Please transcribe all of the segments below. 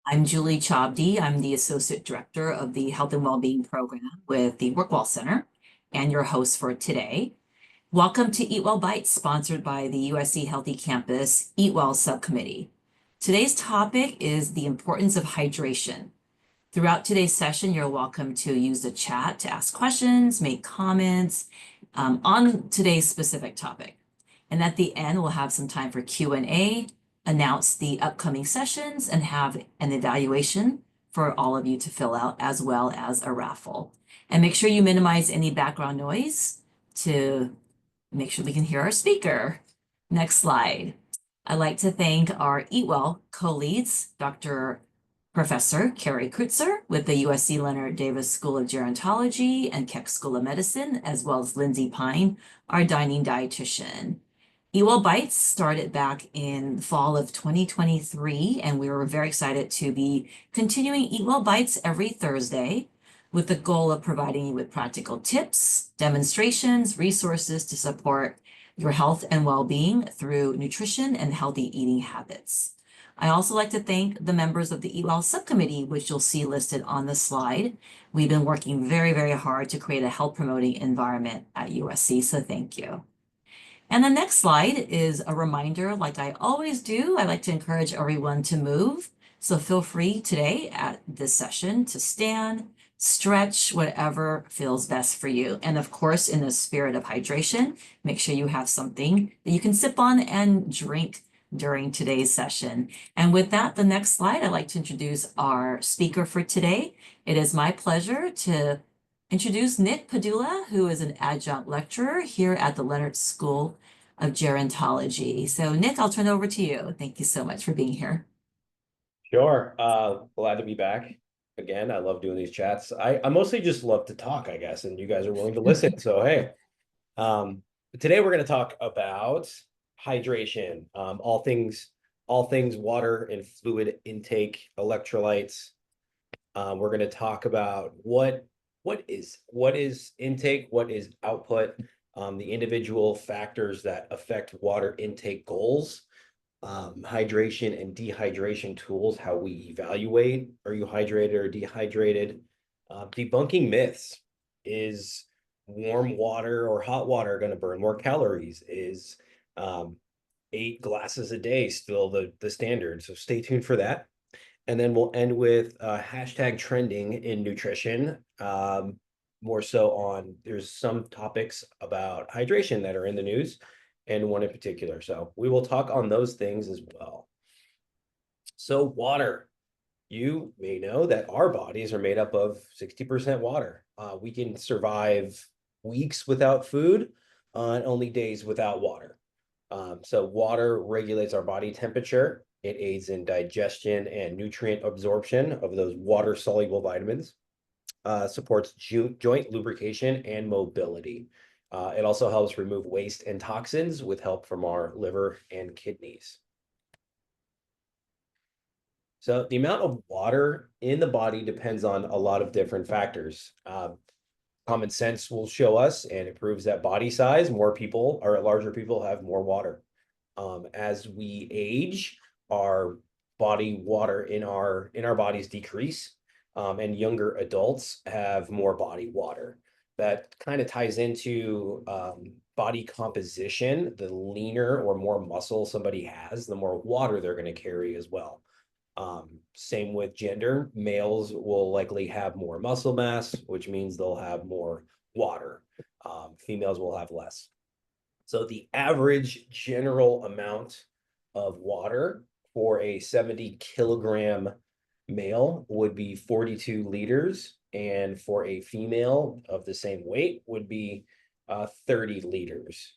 I'm Julie Chabdi. I'm the Associate Director of the Health and Wellbeing Program with the WorkWell Center and your host for today. Welcome to EatWell Bites, sponsored by the USC Healthy Campus EatWell Subcommittee. Today's topic is the importance of hydration. Throughout today's session, you're welcome to use the chat to ask questions, make comments on today's specific topic. And at the end, we'll have some time for Q&A, announce the upcoming sessions, and have an evaluation for all of you to fill out, as well as a raffle. And make sure you minimize any background noise to make sure we can hear our speaker. Next slide. I'd like to thank our EatWell co-leads, Dr. Professor Carrie Kreutzer with the USC Leonard Davis School of Gerontology and Keck School of Medicine, as well as Lindsay Pine, our dining dietitian. EatWell Bites started back in the fall of 2023, and we were very excited to be continuing EatWell Bites every Thursday with the goal of providing you with practical tips, demonstrations, resources to support your health and well-being through nutrition and healthy eating habits. I also like to thank the members of the EatWell subcommittee, which you'll see listed on the slide. We've been working very, very hard to create a health promoting environment at USC, so thank you. And the next slide is a reminder, like I always do, I like to encourage everyone to move. So feel free today at this session to stand, stretch, whatever feels best for you. And of course, in the spirit of hydration, make sure you have something that you can sip on and drink during today's session. And with that, the next slide, I'd like to introduce our speaker for today. It is my pleasure to introduce Nick Padula, who is an adjunct lecturer here at the Leonard School of Gerontology. So Nick, I'll turn it over to you. Thank you so much for being here. Sure. Glad to be back again. I love doing these chats. I mostly just love to talk, I guess, and you guys are willing to listen. So hey, today we're going to talk about hydration, all things water and fluid intake, electrolytes. We're going to talk about what is intake, what is output, the individual factors that affect water intake goals, hydration and dehydration tools, how we evaluate, are you hydrated or dehydrated, debunking myths. Is warm water or hot water going to burn more calories? Is 8 glasses a day still the standard? So stay tuned for that. And then we'll end with hashtag trending in nutrition. More so on, there's some topics about hydration that are in the news and one in particular. So we will talk on those things as well. So water, you may know that our bodies are made up of 60% water. We can survive weeks without food and only days without water. So water regulates our body temperature. It aids in digestion and nutrient absorption of those water-soluble vitamins, supports joint lubrication and mobility. It also helps remove waste and toxins with help from our liver and kidneys. So the amount of water in the body depends on a lot of different factors. Common sense will show us, and it proves that body size, more people or larger people have more water. As we age, our body water in our bodies decrease, and younger adults have more body water. That kind of ties into body composition. The leaner or more muscle somebody has, the more water they're going to carry as well. Same with gender. Males will likely have more muscle mass, which means they'll have more water. Females will have less. So the average general amount of water for a 70-kilogram male would be 42 liters, and for a female of the same weight would be 30 liters.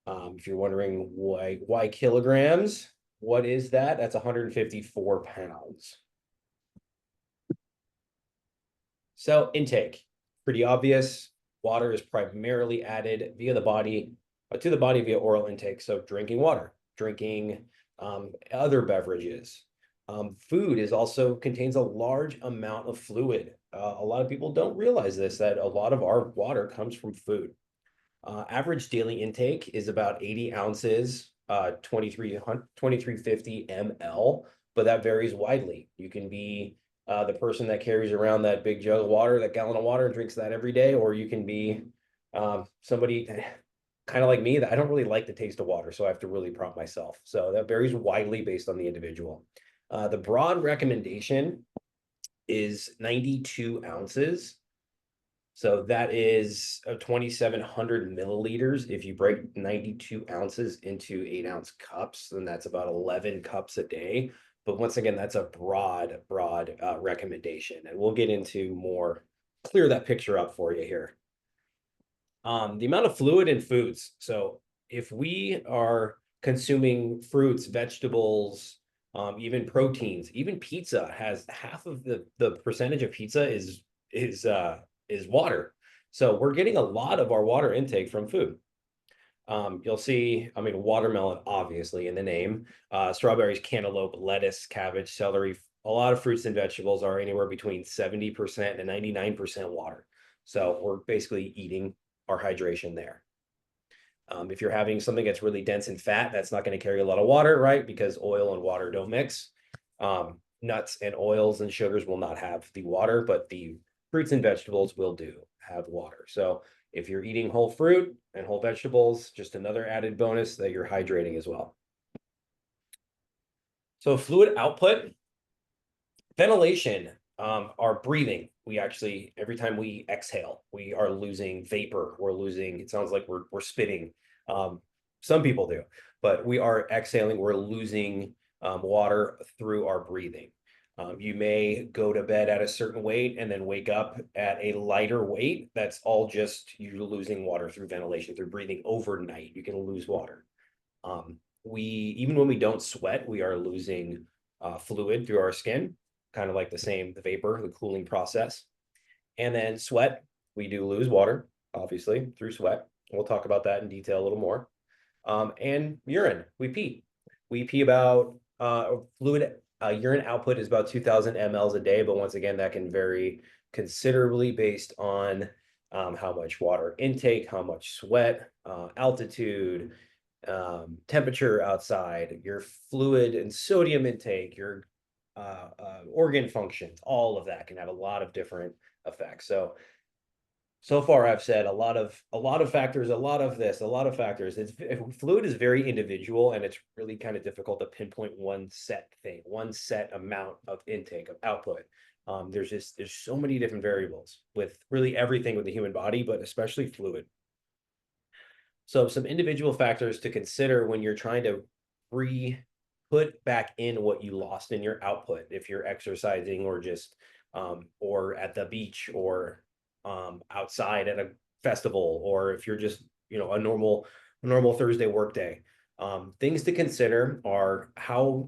If you're wondering why kilograms, what is that? That's 154 pounds. So intake, pretty obvious. Water is primarily added via the body to the body via oral intake. So drinking water, drinking other beverages. Food is also contains a large amount of fluid. A lot of people don't realize this, that a lot of our water comes from food. Average daily intake is about 80 ounces, 2350 ml but that varies widely. You can be the person that carries around that big jug of water, that gallon of water, and drinks that every day, or you can be somebody kind of like me that I don't really like the taste of water, so I have to really prompt myself. So that varies widely based on the individual. The broad recommendation is 92 ounces. So that is 2,700 milliliters. If you break 92 ounces into 8-ounce cups, then that's about 11 cups a day. But once again, that's a broad recommendation. And we'll get into more, clear that picture up for you here. The amount of fluid in foods. So if we are consuming fruits, vegetables, even proteins, even pizza has half of the percentage of pizza is water. So we're getting a lot of our water intake from food. You'll see, I mean, watermelon, obviously, in the name, strawberries, cantaloupe, lettuce, cabbage, celery. A lot of fruits and vegetables are anywhere between 70% and 99% water. So we're basically eating our hydration there. If you're having something that's really dense in fat, that's not going to carry a lot of water, right? Because oil and water don't mix. Nuts and oils and sugars will not have the water, but the fruits and vegetables will have water. So if you're eating whole fruit and whole vegetables, just another added bonus that you're hydrating as well. So fluid output, ventilation, our breathing. We actually, every time we exhale, we are losing vapor. We're losing, it sounds like we're spitting. Some people do, but we are exhaling, we're losing water through our breathing. You may go to bed at a certain weight and then wake up at a lighter weight. That's all just you losing water through ventilation, through breathing overnight. You can lose water. Even when we don't sweat, we are losing fluid through our skin, kind of like the vapor, the cooling process. And then sweat, we do lose water, obviously, through sweat. We'll talk about that in detail a little more. And urine, we pee. We pee about fluid. Urine output is about 2,000 mLs a day, but once again, that can vary considerably based on how much water intake, how much sweat, altitude, temperature outside, your fluid and sodium intake, your organ functions, all of that can have a lot of different effects. So far I've said a lot of factors, a lot of this, a lot of factors. Fluid is very individual, and it's really kind of difficult to pinpoint one set thing, one set amount of intake, of output. There's so many different variables with really everything with the human body, but especially fluid. So some individual factors to consider when you're trying to put back in what you lost in your output, if you're exercising or just or at the beach or outside at a festival, or if you're just a normal Thursday work day. Things to consider are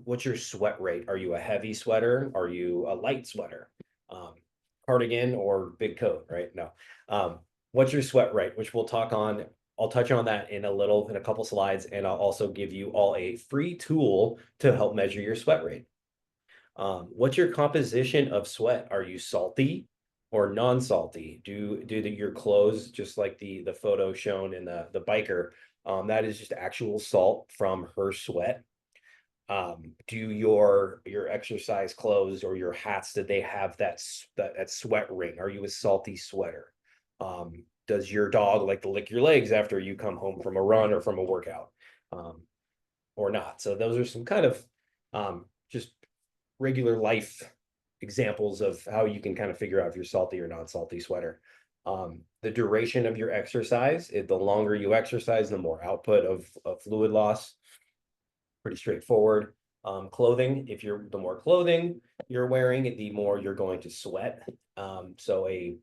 what's your sweat rate? Are you a heavy sweater? Are you a light sweater? Cardigan or big coat, right? No. What's your sweat rate? Which I'll touch on that in a couple slides, and I'll also give you all a free tool to help measure your sweat rate. What's your composition of sweat? Are you salty or non-salty? Do your clothes, just like the photo shown in the biker, that is just actual salt from her sweat? Do your exercise clothes or your hats, did they have that sweat ring? Are you a salty sweater? Does your dog like to lick your legs after you come home from a run or from a workout, or not? So those are some kind of just regular life examples of how you can kind of figure out if you're salty or not salty sweater. The duration of your exercise, the longer you exercise, the more output of fluid loss. Pretty straightforward. Clothing, the more clothing you're wearing, the more you're going to sweat. So a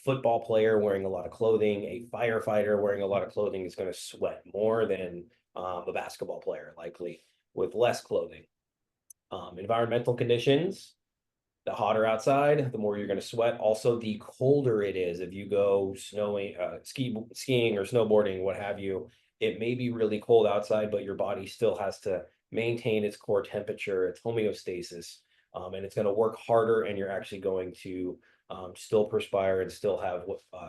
football player wearing a lot of clothing, a firefighter wearing a lot of clothing is going to sweat more than a basketball player, likely with less clothing. Environmental conditions, the hotter outside, the more you're going to sweat. Also, the colder it is. If you go skiing or snowboarding, what have you, it may be really cold outside, but your body still has to maintain its core temperature, its homeostasis, and it's going to work harder, and you're actually going to still perspire and still have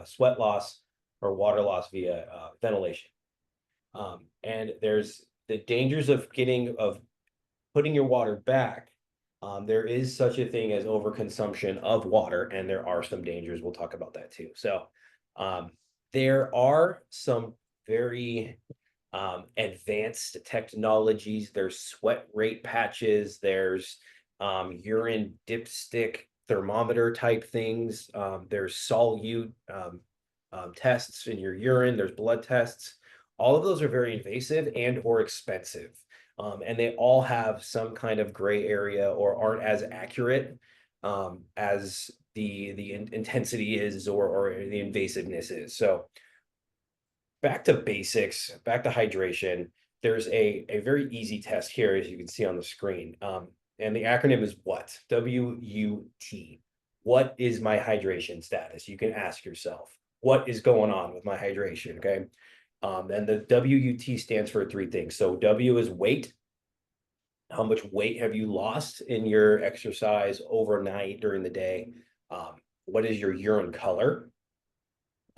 sweat loss or water loss via ventilation. And there's the dangers of putting your water back, there is such a thing as overconsumption of water, and there are some dangers. We'll talk about that too. So there are some very advanced technologies. There's sweat rate patches. There's urine dipstick thermometer type things. There's solute tests in your urine. There's blood tests. All of those are very invasive and or expensive. And they all have some kind of gray area or aren't as accurate as the intensity is or the invasiveness is. So back to basics, back to hydration. There's a very easy test here, as you can see on the screen. And the acronym is WUT, W-U-T. What is my hydration status? You can ask yourself, what is going on with my hydration, okay? And the WUT stands for three things. So W is weight. How much weight have you lost in your exercise overnight during the day? What is your urine color?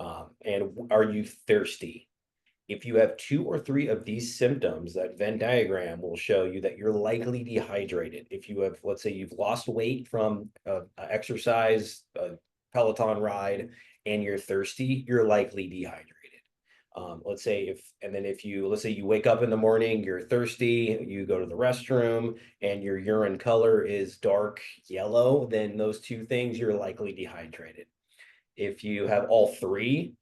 And are you thirsty? If you have 2 or 3 of these symptoms, that Venn diagram will show you that you're likely dehydrated. If you have, let's say you've lost weight from exercise, a Peloton ride, and you're thirsty, you're likely dehydrated. Let's say let's say you wake up in the morning, you're thirsty, you go to the restroom, and your urine color is dark yellow, then those 2 things, you're likely dehydrated. If you have all 3,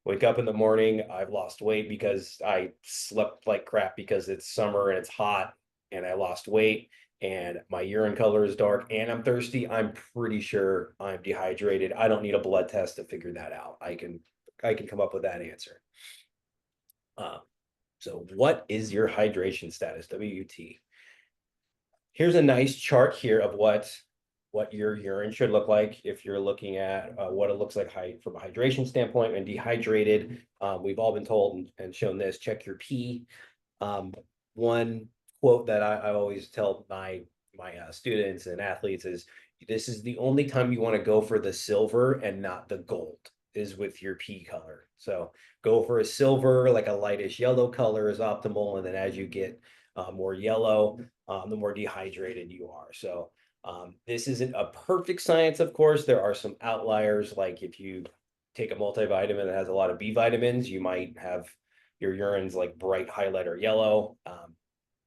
wake up in the morning, I've lost weight because I slept like crap because it's summer and it's hot and I lost weight and my urine color is dark and I'm thirsty, I'm pretty sure I'm dehydrated. I don't need a blood test to figure that out. I can come up with that answer. So what is your hydration status, WUT? Here's a nice chart here of what your urine should look like if you're looking at what it looks like from a hydration standpoint and dehydrated. We've all been told and shown this, check your pee. One quote that I always tell my students and athletes is, this is the only time you want to go for the silver and not the gold, is with your pee color. So go for a silver, like a lightish yellow color is optimal. And then as you get more yellow, the more dehydrated you are. So this isn't a perfect science, of course. There are some outliers, like if you take a multivitamin that has a lot of B vitamins, you might have your urine's like bright highlighter yellow.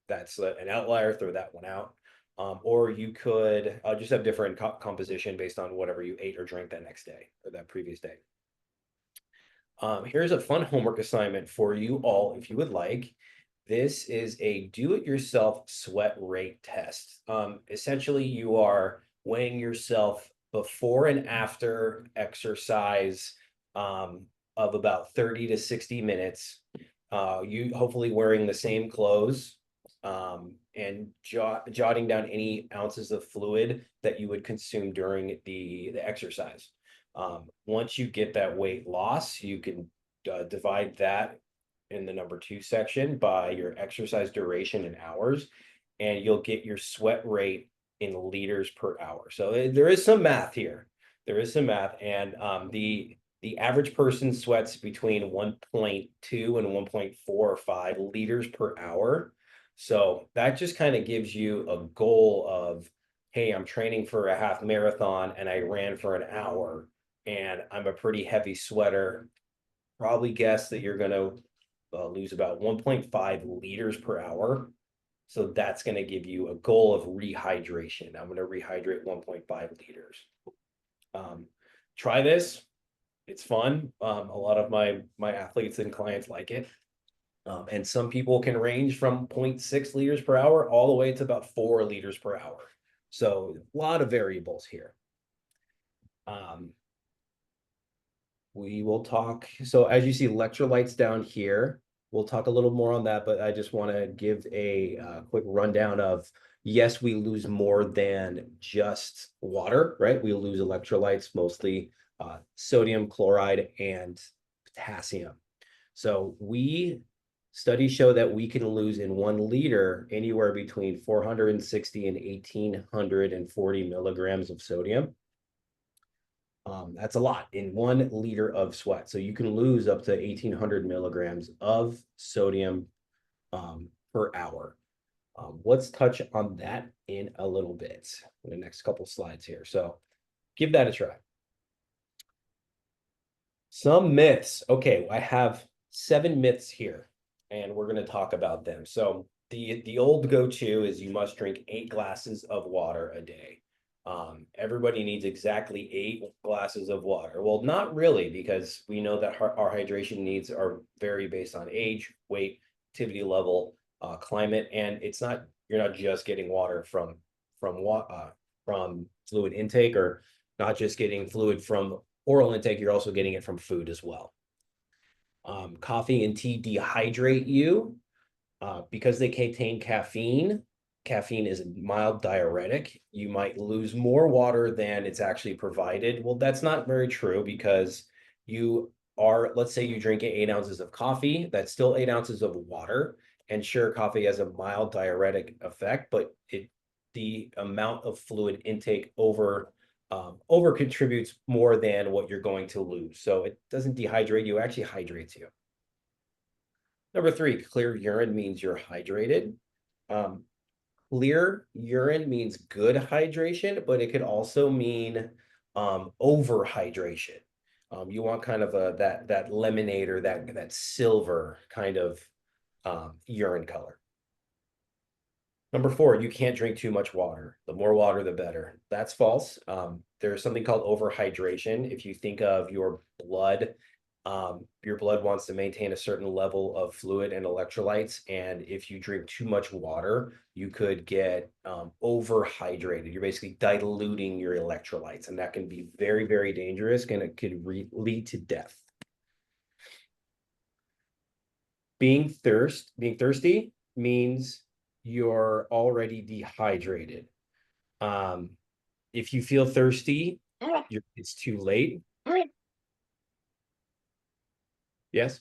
That's an outlier, throw that one out. Or you could just have different composition based on whatever you ate or drank that next day or that previous day. Here's a fun homework assignment for you all, if you would like. This is a do-it-yourself sweat rate test. Essentially, you are weighing yourself before and after exercise of about 30 to 60 minutes. You hopefully wearing the same clothes and jotting down any ounces of fluid that you would consume during the exercise. Once you get that weight loss, you can divide that in the number 2 section by your exercise duration in hours, and you'll get your sweat rate in liters per hour. So there is some math here. There is some math, and the average person sweats between 1.2 and 1.45 liters per hour. So that just kind of gives you a goal of, hey, I'm training for a half marathon and I ran for an hour and I'm a pretty heavy sweater. Probably guess that you're going to lose about 1.5 liters per hour. So that's going to give you a goal of rehydration. I'm going to rehydrate 1.5 liters. Try this. It's fun. A lot of my athletes and clients like it. And some people can range from 0.6 liters per hour all the way to about 4 liters per hour. So a lot of variables here. We will talk. So as you see electrolytes down here, we'll talk a little more on that, but I just want to give a quick rundown of, yes, we lose more than just water, right? We lose electrolytes, mostly sodium, chloride, and potassium. So studies show that we can lose in 1 liter anywhere between 460 and 1,840 milligrams of sodium. That's a lot in 1 liter of sweat. So you can lose up to 1,800 milligrams of sodium per hour. Let's touch on that in a little bit in the next couple slides here. So give that a try. Some myths. Okay, I have 7 myths here, and we're going to talk about them. So the old go-to is you must drink 8 glasses of water a day. Everybody needs exactly 8 glasses of water. Well, not really, because we know that our hydration needs are vary based on age, weight, activity level, climate, and you're not just getting water from fluid intake, or not just getting fluid from oral intake, you're also getting it from food as well. Coffee and tea dehydrate you because they contain caffeine. Caffeine is a mild diuretic. You might lose more water than it's actually provided. Well, that's not very true, because let's say you drink 8 ounces of coffee, that's still 8 ounces of water. And sure, coffee has a mild diuretic effect, but the amount of fluid intake over contributes more than what you're going to lose. So it doesn't dehydrate you, it actually hydrates you. Number 3, clear urine means you're hydrated. Clear urine means good hydration, but it could also mean over hydration. You want kind of that lemonade or that silver kind of urine color. Number 4, you can't drink too much water. The more water, the better. That's false. There's something called overhydration. If you think of your blood wants to maintain a certain level of fluid and electrolytes. And if you drink too much water, you could get overhydrated. You're basically diluting your electrolytes, and that can be very, very dangerous, and it could lead to death. Being thirsty means you're already dehydrated. If you feel thirsty, it's too late. Yes.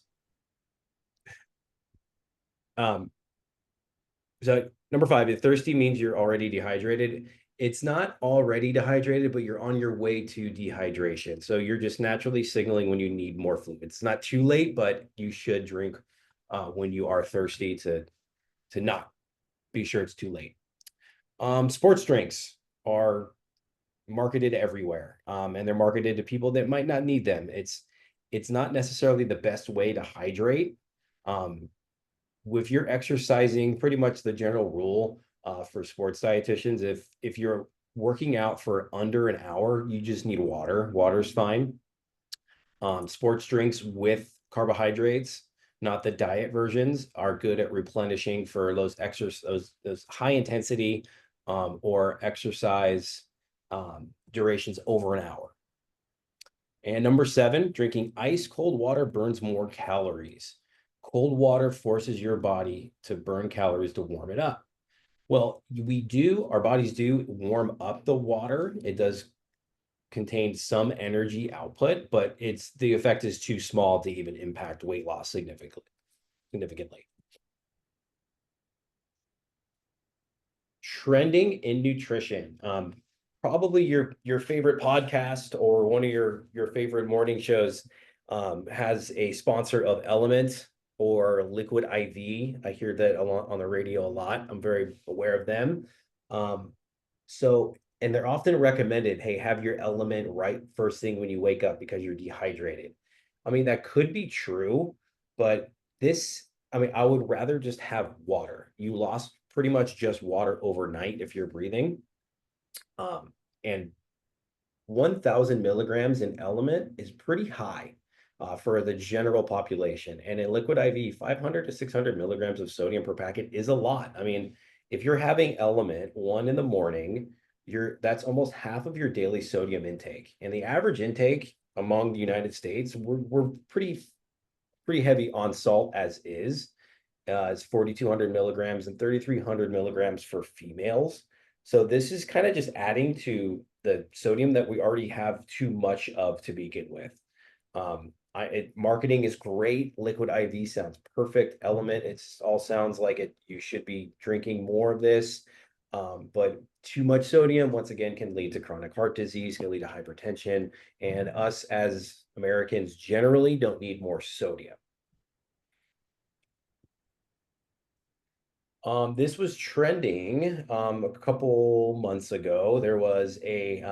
So number 5, if thirsty means you're already dehydrated. It's not already dehydrated, but you're on your way to dehydration. So you're just naturally signaling when you need more fluid. It's not too late, but you should drink when you are thirsty to not be sure it's too late. Sports drinks are marketed everywhere, and they're marketed to people that might not need them. It's not necessarily the best way to hydrate. If you're exercising, pretty much the general rule for sports dietitians, if you're working out for under an hour, you just need water. Water's fine. Sports drinks with carbohydrates, not the diet versions, are good at replenishing for those high intensity or exercise durations over an hour. And number 7, drinking ice cold water burns more calories. Cold water forces your body to burn calories to warm it up. Well, our bodies do warm up the water. It does contain some energy output, but the effect is too small to even impact weight loss significantly. Trending in nutrition. Probably your favorite podcast or one of your favorite morning shows has a sponsor of Element or Liquid IV. I hear that on the radio a lot. I'm very aware of them. And they're often recommended, hey, have your Element right first thing when you wake up because you're dehydrated. I mean, that could be true, but I would rather just have water. You lost pretty much just water overnight if you're breathing. And 1,000 milligrams in Element is pretty high for the general population. And in Liquid IV, 500 to 600 milligrams of sodium per packet is a lot. I mean, if you're having Element 1 in the morning, that's almost half of your daily sodium intake. And the average intake among the United States, we're pretty heavy on salt as is. It's 4,200 milligrams and 3,300 milligrams for females. So this is kind of just adding to the sodium that we already have too much of to begin with. Marketing is great. Liquid IV sounds perfect. Element, it all sounds like it. You should be drinking more of this. But too much sodium, once again, can lead to chronic heart disease, can lead to hypertension. And us as Americans generally don't need more sodium. This was trending a couple months ago. There was a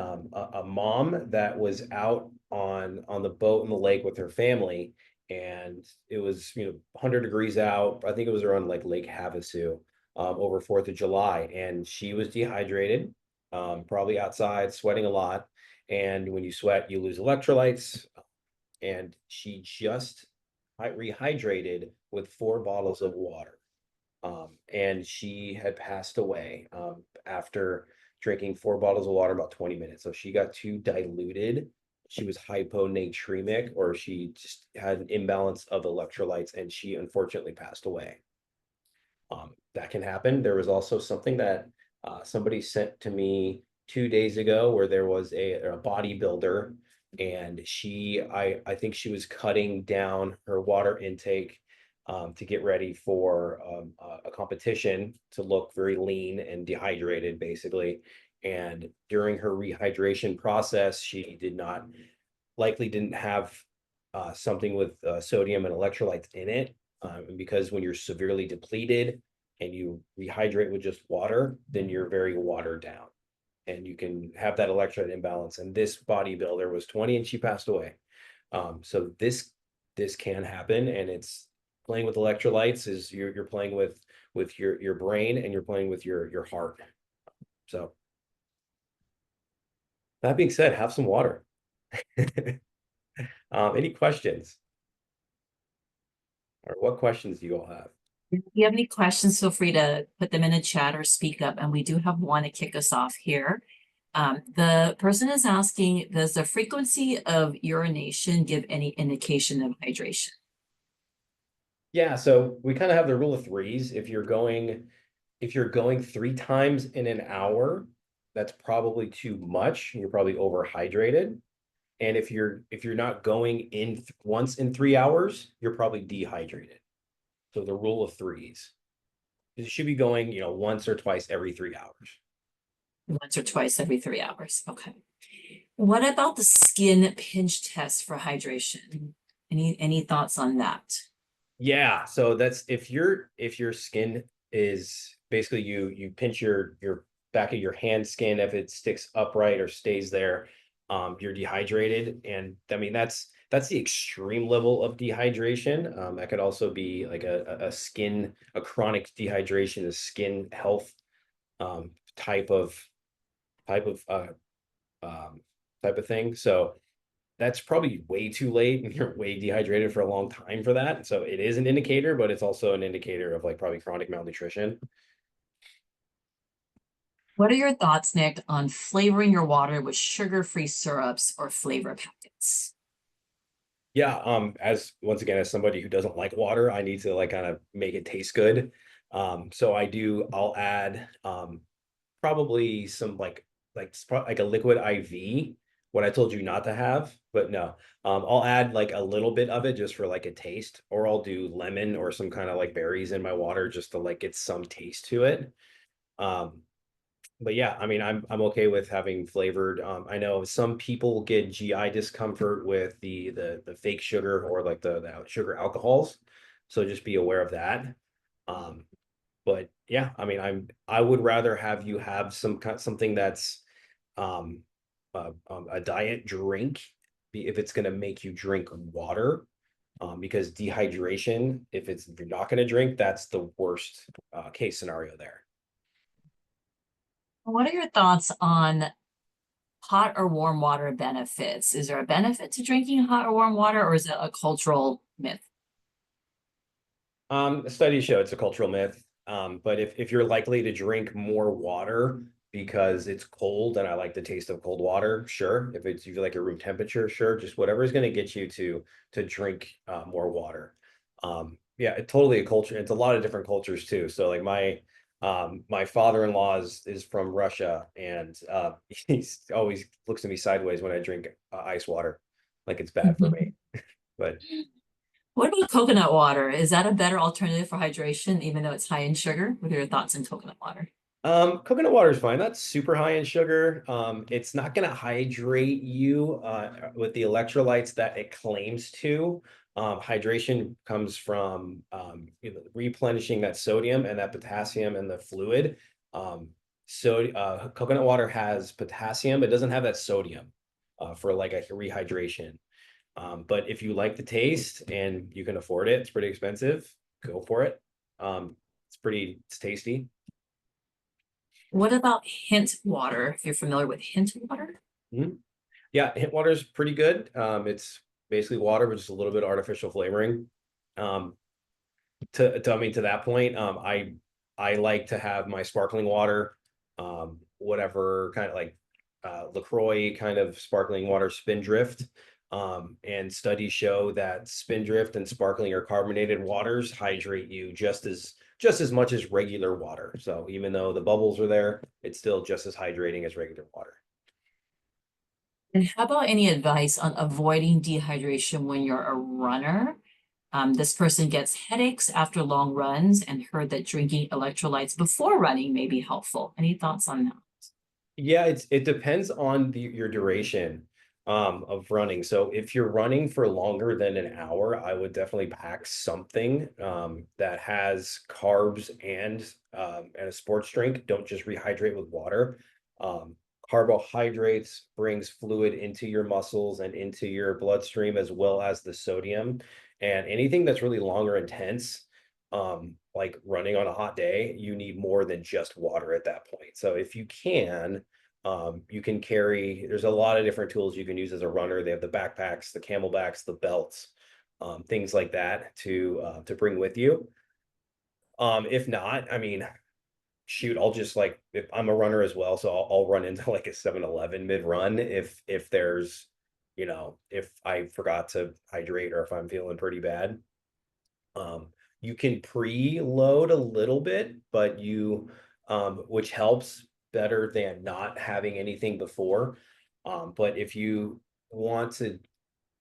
mom that was out on the boat in the lake with her family, and it was 100 degrees out. I think it was around like Lake Havasu over 4th of July, and she was dehydrated, probably outside sweating a lot. And when you sweat, you lose electrolytes, and she just rehydrated with 4 bottles of water. And she had passed away after drinking 4 bottles of water about 20 minutes. So she got too diluted. She was hyponatremic, or she just had an imbalance of electrolytes, and she unfortunately passed away. That can happen. There was also something that somebody sent to me 2 days ago where there was a bodybuilder, and I think she was cutting down her water intake to get ready for a competition to look very lean and dehydrated, basically. And during her rehydration process, she likely didn't have something with sodium and electrolytes in it. Because when you're severely depleted and you rehydrate with just water, then you're very watered down and you can have that electrolyte imbalance. And this bodybuilder was 20 and she passed away. So this can happen, and it's playing with electrolytes is you're playing with your brain, and you're playing with your heart. So that being said, have some water. Any questions? Or what questions do you all have? If you have any questions, feel free to put them in the chat or speak up. And we do have one to kick us off here. The person is asking, does the frequency of urination give any indication of hydration? Yeah, so we kind of have the rule of threes. If you're going 3 times in an hour, that's probably too much. You're probably overhydrated. And if you're not going in once in 3 hours, you're probably dehydrated. So the rule of threes. You should be going, once or twice every 3 hours. Once or twice every 3 hours. Okay. What about the skin pinch test for hydration? Any thoughts on that? Yeah, so that's if your skin is basically you pinch your back of your hand skin, if it sticks upright or stays there, you're dehydrated. And I mean that's the extreme level of dehydration. That could also be like a chronic dehydration, a skin health type of type of type of thing. So that's probably way too late, and you're way dehydrated for a long time for that. So it is an indicator, but it's also an indicator of like probably chronic malnutrition. What are your thoughts, Nick, on flavoring your water with sugar-free syrups or flavor packets? Yeah, as once again, as somebody who doesn't like water, I need to like kind of make it taste good. So I'll add probably some like a liquid IV, what I told you not to have, but no. I'll add like a little bit of it just for like a taste, or I'll do lemon or some kind of like berries in my water just to like get some taste to it. Um, but yeah, I mean, I'm okay with having flavored. I know some people get GI discomfort with the fake sugar or like the sugar alcohols, so just be aware of that. Um, but yeah, I mean, I would rather have you have something that's um, a diet drink, if it's going to make you drink water, because dehydration, if you're not going to drink, that's the worst case scenario there. What are your thoughts on hot or warm water benefits? Is there a benefit to drinking hot or warm water, or is it a cultural myth? Studies show it's a cultural myth. But if you're likely to drink more water because it's cold and I like the taste of cold water, sure. If you like your room temperature, sure. Just whatever is going to get you to drink more water. Yeah, totally a culture. It's a lot of different cultures too. So like my father-in-law is from Russia, and he's always looks at me sideways when I drink ice water, like it's bad for me. But What about coconut water? Is that a better alternative for hydration, even though it's high in sugar? What are your thoughts on coconut water? Coconut water is fine. That's super high in sugar. It's not going to hydrate you with the electrolytes that it claims to. Hydration comes from replenishing that sodium and that potassium in the fluid. Coconut water has potassium. It doesn't have that sodium for like a rehydration. But if you like the taste and you can afford it, it's pretty expensive. Go for it. It's tasty. What about hint water? If you're familiar with hint water? Mhm. Yeah, hint water is pretty good. It's basically water with just a little bit of artificial flavoring. Um, to that point, I like to have my sparkling water, whatever kind of like LaCroix kind of sparkling water, Spindrift. And studies show that Spindrift and sparkling or carbonated waters hydrate you just as much as regular water. So even though the bubbles are there, it's still just as hydrating as regular water. And how about any advice on avoiding dehydration when you're a runner? This person gets headaches after long runs and heard that drinking electrolytes before running may be helpful. Any thoughts on that? Yeah, it depends on your duration of running. So if you're running for longer than an hour, I would definitely pack something that has carbs and a sports drink. Don't just rehydrate with water. Um, Carbohydrates brings fluid into your muscles and into your bloodstream as well as the sodium. And anything that's really long or intense like running on a hot day, you need more than just water at that point. So if you can carry, there's a lot of different tools you can use as a runner. They have the backpacks, the camelbacks, the belts, things like that to bring with you. If not, I mean, shoot, I'll just like if I'm a runner as well, so I'll run into like a 7-Eleven mid-run if there's, if I forgot to hydrate or if I'm feeling pretty bad. Um, you can preload a little bit, but which helps better than not having anything before. But if you want to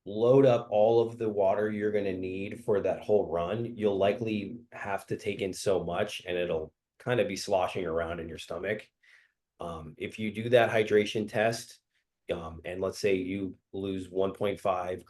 load up all of the water you're going to need for that whole run, you'll likely have to take in so much and it'll kind of be sloshing around in your stomach. If you do that hydration test, and let's say you lose 1.5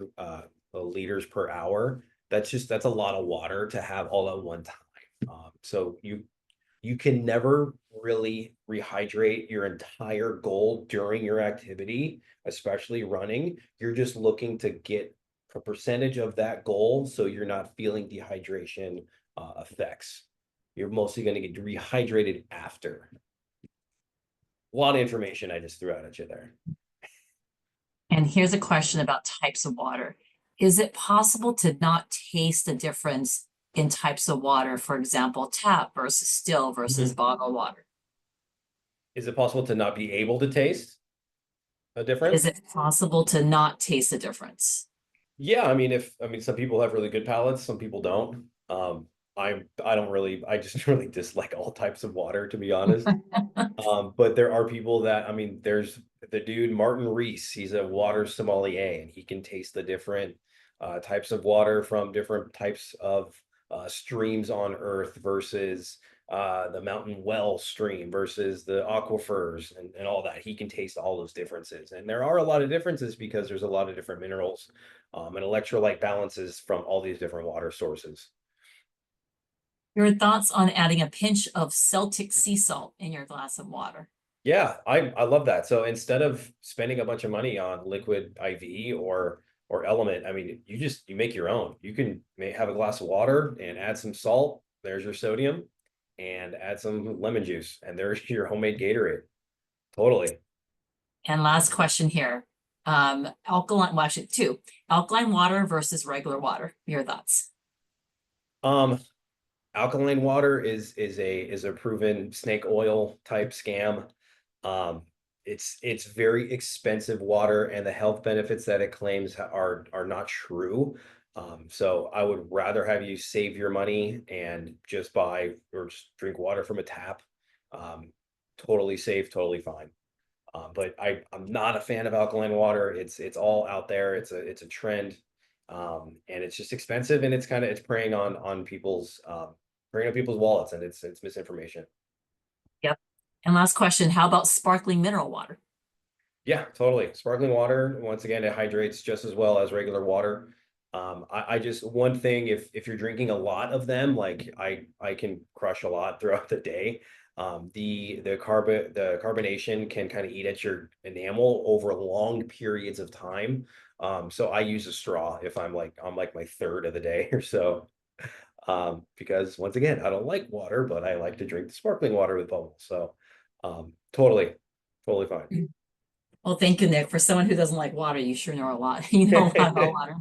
liters per hour, that's a lot of water to have all at one time. So you can never really rehydrate your entire goal during your activity, especially running. You're just looking to get a percentage of that goal so you're not feeling dehydration effects. You're mostly going to get rehydrated after. A lot of information I just threw out at you there. And here's a question about types of water. Is it possible to not taste the difference in types of water? For example, tap versus still versus bottled water. Is it possible to not be able to taste a Is difference? it possible to not taste the difference? Yeah, I mean some people have really good palates, some people don't. I don't really I just really dislike all types of water to be honest. But there are people that I mean there's the dude Martin Rees, he's a water sommelier and he can taste the different types of water from different types of streams on Earth versus the mountain well stream versus the aquifers and all that. He can taste all those differences. And there are a lot of differences because there's a lot of different minerals and electrolyte balances from all these different water sources. Your thoughts on adding a pinch of Celtic sea salt in your glass of water? Yeah, I love that. So instead of spending a bunch of money on liquid IV or element, I mean, you make your own. You can have a glass of water and add some salt. There's your sodium, and add some lemon juice, and there's your homemade Gatorade. Totally. And last question here. Alkaline, well, actually two. Alkaline water versus regular water. Your thoughts? Um, Alkaline water is a proven snake oil type scam. Um, it's very expensive water, and the health benefits that it claims are not true. So I would rather have you save your money and just buy or just drink water from a tap. Um, Totally safe, totally fine. But I'm not a fan of alkaline water. It's all out there. It's a trend, and it's just expensive, and it's preying on people's wallets, and it's misinformation. Yep. And last question, how about sparkling mineral water? Yeah, totally. Sparkling water, once again, it hydrates just as well as regular water. I just one thing, if you're drinking a lot of them, like I can crush a lot throughout the day. The carbonation can kind of eat at your enamel over long periods of time. So I use a straw if I'm like on like my third of the day or so. Because once again, I don't like water, but I like to drink the sparkling water with bubbles. So totally fine. Well, thank you, Nick. For someone who doesn't like water, you sure know a lot. You know a lot about water.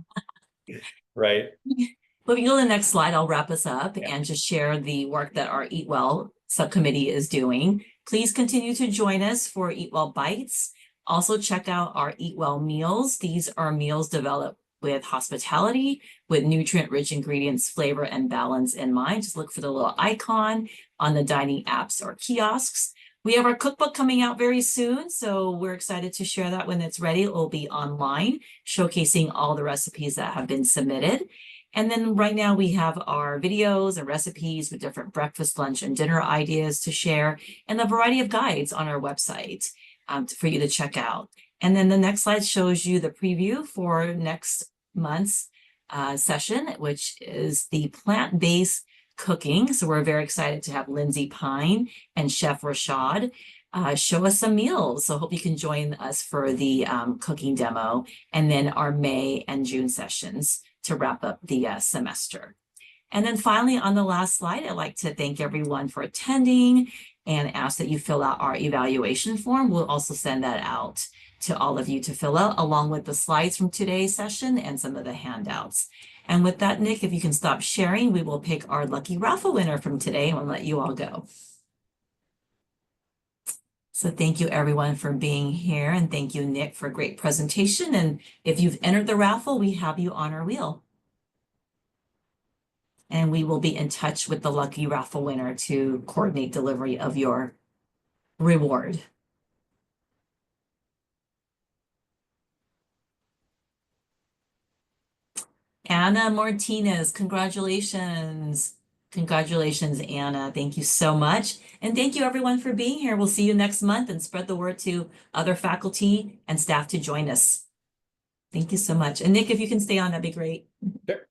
Right. But if you go to the next slide, I'll wrap us up Yeah. and just share the work that our Eat Well subcommittee is doing. Please continue to join us for Eat Well Bites. Also check out our Eat Well meals. These are meals developed with hospitality, with nutrient-rich ingredients, flavor, and balance in mind. Just look for the little icon on the dining apps or kiosks. We have our cookbook coming out very soon, so we're excited to share that when it's ready. It will be online, showcasing all the recipes that have been submitted. And then right now we have our videos and recipes with different breakfast, lunch, and dinner ideas to share, and a variety of guides on our website for you to check out. And then the next slide shows you the preview for next month's session, which is the plant-based cooking. So we're very excited to have Lindsay Pine and Chef Rashad show us some meals. So hope you can join us for the cooking demo, and then our May and June sessions to wrap up the semester. And then finally, on the last slide, I'd like to thank everyone for attending and ask that you fill out our evaluation form. We'll also send that out to all of you to fill out, along with the slides from today's session and some of the handouts. And with that, Nick, if you can stop sharing, we will pick our lucky raffle winner from today and we'll let you all go. So thank you everyone for being here, and thank you, Nick, for a great presentation. And if you've entered the raffle, we have you on our wheel. And we will be in touch with the lucky raffle winner to coordinate delivery of your reward. Anna Martinez, congratulations. Congratulations, Anna. Thank you so much. And thank you everyone for being here. We'll see you next month, and spread the word to other faculty and staff to join us. Thank you so much. And Nick, if you can stay on, that'd be great. Sure.